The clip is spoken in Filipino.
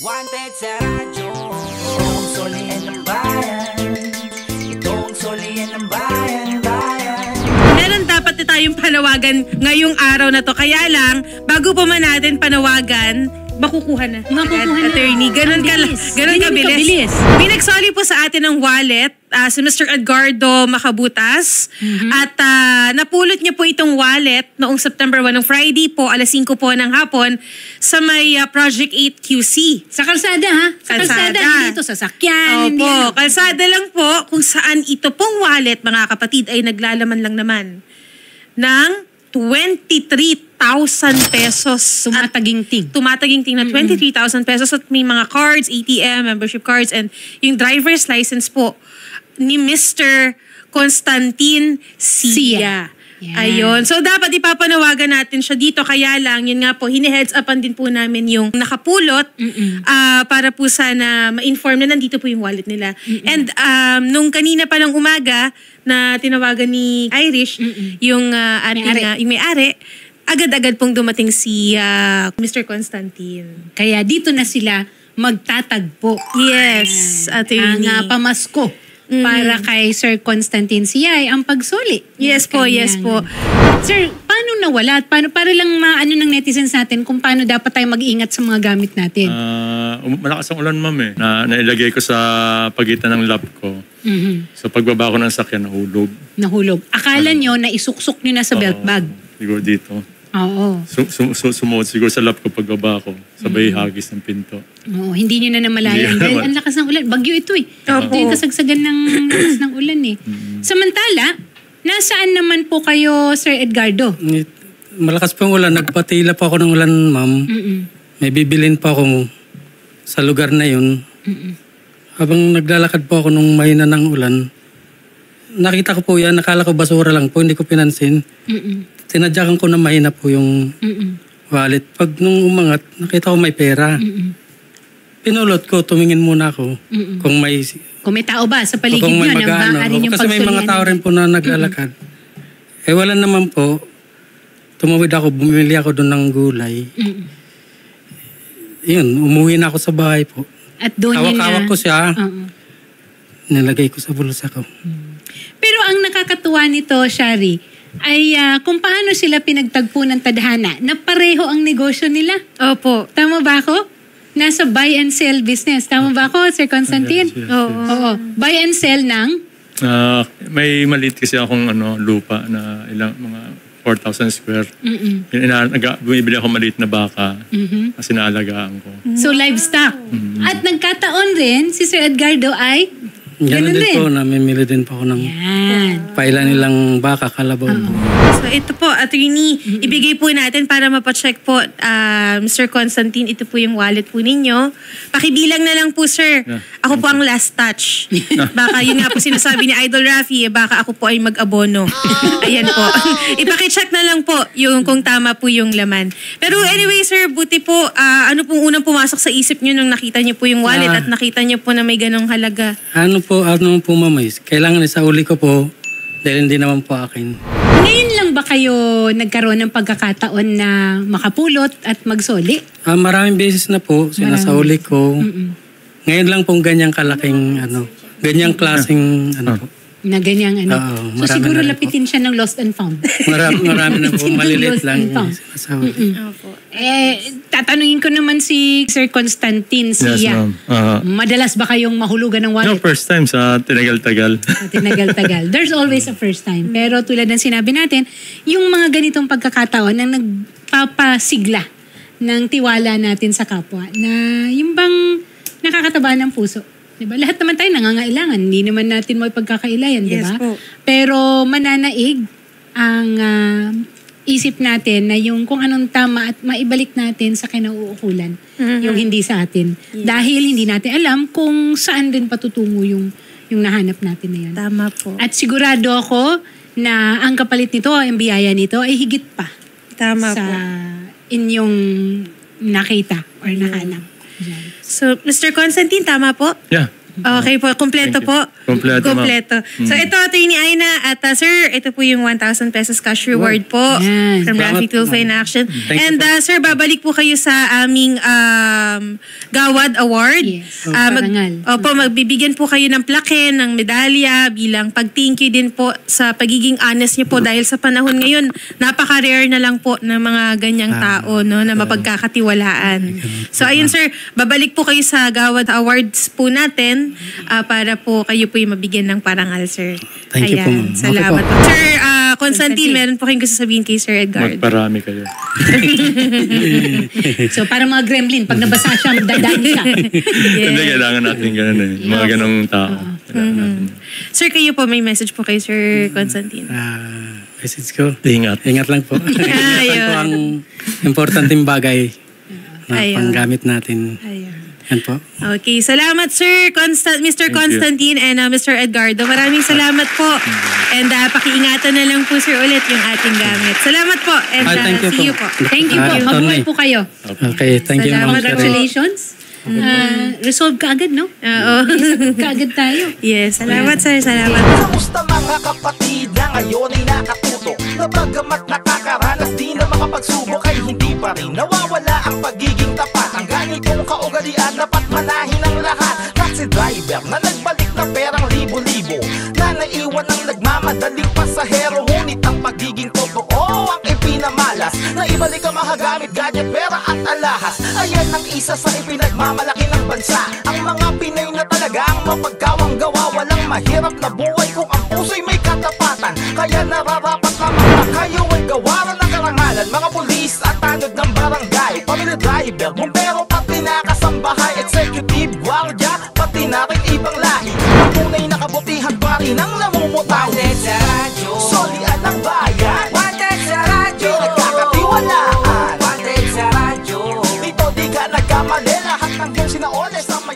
Wanted sa radyo, itong solihin ng bayan, itong solihin ng bayan, bayan. Meron dapat na tayong panawagan ngayong araw na to. Kaya lang, bago pa man natin panawagan, makukuha na. Attorney. Ganun kabilis. May nagsoli po sa atin ng wallet, si Mr. Edgardo Macabutas. At napulot niya po itong wallet noong September 1, ng Friday po, alas 5 po ng hapon, sa may Project 8 QC. Sa kalsada, ha? Sa kalsada. Hindi ito sasakyan. Opo, kalsada lang po kung saan ito pong wallet, mga kapatid, ay naglalaman lang naman ng 23,000 pesos. Tumataginting na 23,000 pesos at may mga cards, ATM, membership cards, and yung driver's license po ni Mr. Constantine Sia. Ayun. So, dapat ipapanawagan natin siya dito. Kaya lang, yun nga po, hini-heads upan din po namin yung nakapulot para po sana ma-inform na nandito po yung wallet nila. And nung kanina pa lang umaga na tinawagan ni Irish, yung may-ari, agad-agad pong dumating si Mr. Constantine. Kaya dito na sila magtatagpo. Yes, attorney. Ang pamasko para kay Sir Constantine Sia ang pagsuli. Yes po. Sir, paano nawala? At paano, para lang maano ng netizens natin kung paano dapat tayo mag-iingat sa mga gamit natin? Malakas ang ulan, ma'am, na nailagay ko sa pagitan ng lap ko. So pagbaba ko ng sakyan, nahulog. Akala nyo na isuksok nyo na sa belt bag? Siguro dito. Oo. Sumuot siguro sa lap ko pagbaba ko. Sabay hagis ng pinto. Oo, hindi nyo na namalayan. Dahil ang lakas ng ulan. Bagyo ito eh. Ito yung kasagsagan ng lakas ng ulan eh. Samantala, nasaan naman po kayo, Sir Edgardo? Malakas po yung ulan. Nagpatila pa ako ng ulan, ma'am. May bibilin pa ako sa lugar na yun. Habang naglalakad po ako nung mahina ng ulan, nakita ko po yan. Nakala ko basura lang po. Hindi ko pinansin. Tinadyakan ko na mahina po yung wallet. Pag nung umangat, nakita ko may pera. Pinulot ko, tumingin muna ako. Kung may tao ba sa paligid nyo na maaari niyong kasi may mga tao rin po na naglalakad. Wala naman po. Tumawid ako, bumili ako doon ng gulay. Yun, umuwi na ako sa bahay po. At doon Hawak-hawak ko siya. Nilagay ko sa bulsa ko. Pero ang nakakatuwa nito, Shari, ay kung paano sila pinagtagpo ng tadhana na pareho ang negosyo nila. Opo. Tama ba ako? Nasa buy and sell business. Tama ba ako, Sir Constantine? Yes. Oo. Buy and sell ng? May maliit kasi akong lupa na ilang mga 4,000 square. Bumibili ako maliit na baka kasi naalagaan ko. So, livestock. At nagkataon rin, si Sir Edgardo ay Ganun din po, namimili din po ako ng pailan nilang baka, kalabaw. So ito po, attorney, ibigay po natin para mapacheck po, Mr. Constantine, ito po yung wallet po ninyo. Pakibilang na lang po, sir. Ako po ang last touch. Baka yun nga po sinasabi ni Idol Raffy, baka ako po ay mag-abono. Ayan po. Ipakicheck na lang po yung kung tama po yung laman. Pero anyway, sir, buti po, ano pong unang pumasok sa isip nyo nung nakita nyo po yung wallet at nakita nyo po na may ganong halaga? Ano po mamay? Kailangan sa uli ko po dahil hindi naman po akin. Ngayon lang ba kayo nagkaroon ng pagkakataon na makapulot at magsoli? Maraming beses na po, sinasauli ko. Ngayon lang pong ganyang kalaking, ganyang klaseng, po. Na ganyang so siguro na lapitin siya ng lost and found. Marami na po, malilit lang. Tatanungin ko naman si Sir Constantine Sia. Yes, ma'am. Madalas ba kayong mahulugan ng wallet? No, first time sa tinagal-tagal. Tinagal-tagal. There's always a first time. Pero tulad ng sinabi natin, yung mga ganitong pagkakataon na nagpapasigla ng tiwala natin sa kapwa na yung bang nakakataba ng puso. Diba? Lahat naman tayo nangangailangan. Hindi naman natin mo ipagkakailayan, diba? Yes po. Pero mananaig ang isip natin na yung kung anong tama at maibalik natin sa kinauukulan. Yung hindi sa atin. Yes. Dahil hindi natin alam kung saan din patutungo yung nahanap natin na yun. Tama po. At sigurado ako na ang kapalit nito, ang biyaya nito ay higit pa. Tama sa po. Inyong nakita or nahanap. So, Mr. Constantine, tama po? Yeah. Okay po, kumpleto Thank you. po. Kumpleto, ma'am. Kumpleto. So ito, Attorney Aina, at sir, ito po yung 1,000 pesos cash reward po Yan. from Salamat, Rafi Tulfo in ma'am. Action. Thank you And sir, babalik po kayo sa aming Gawad Award. Yes. Parangal. Magbibigyan po kayo ng plaque, ng medalya bilang pag-thank you din po sa pagiging honest niyo po dahil sa panahon ngayon, napaka-rare na lang po ng mga ganyang tao no, na mapagkakatiwalaan. So ayun sir, babalik po kayo sa Gawad Awards po natin para po kayo po yung mabigyan ng parangal, sir. Thank you po, ma'am. Okay Salamat po. po. Sir, Constantine, meron po kayong gusto sabihin kay Sir Edgardo. Magparami kayo. So, parang mga gremlin, pag nabasa siya, magdadaan siya. Hindi, kailangan natin ganun eh. Yung mga ganong tao. Kailangan natin. Sir, kayo po, may message po kay Sir Constantine. Message ko. Ingat. Ingat lang po. Ingat lang po ang importanteng bagay na Ayun. panggamit natin. Ayan. Yan po. Okay, salamat Sir Mr. Constantine and Mr. Edgardo. Maraming salamat po. And pakiingatan na lang po sir ulit yung ating gamit. Salamat po and Thank you see you po. po. Thank you po. Tony. Mabuhay po kayo. Okay, thank you, Salamat. Ma'am Sherry. Congratulations. Resolve ka agad, no? Oo. Ka agad tayo. Yes, salamat sir, salamat. Kamusta mga kapatid na ngayon ay nakatuto na bagamat nakakaranas di na makapagsubok ay hindi pa rin nawawala ang pagiging tapat. Ang ganitong kaugalian dapat manahin ang lahat. Taxi driver na nagbalik na perang libo-libo na naiwan ang nagmamadaling pasahero. Ngunit ang pagiging totoo ang ipinamalas na ibalik ang mahagamit, gadget, pera at alahas. Ayan ang isa sa ipinagmamalaki ng bansa. Ang mga Pinay na talaga ang mapagkawang gawa. Walang mahirap na buhay kung ang puso'y may katapatan. Kaya nararapat lamang na kayo ay gawaran ng karangalan. Mga pulis at tanod ng barangay, pamilya driver, bumbero, pati na kasambahay, executive, guardia, pati na rin ibang lahi. Ang tunay na kabutihan pa rin ang namumutaw. Wanted sa radyo. Solian ng bayan, Wanted sa radyo. pinagkakatiwalaan. Wanted sa radyo. Dito di ka nagkamali, lahat ng yung sinaole sa may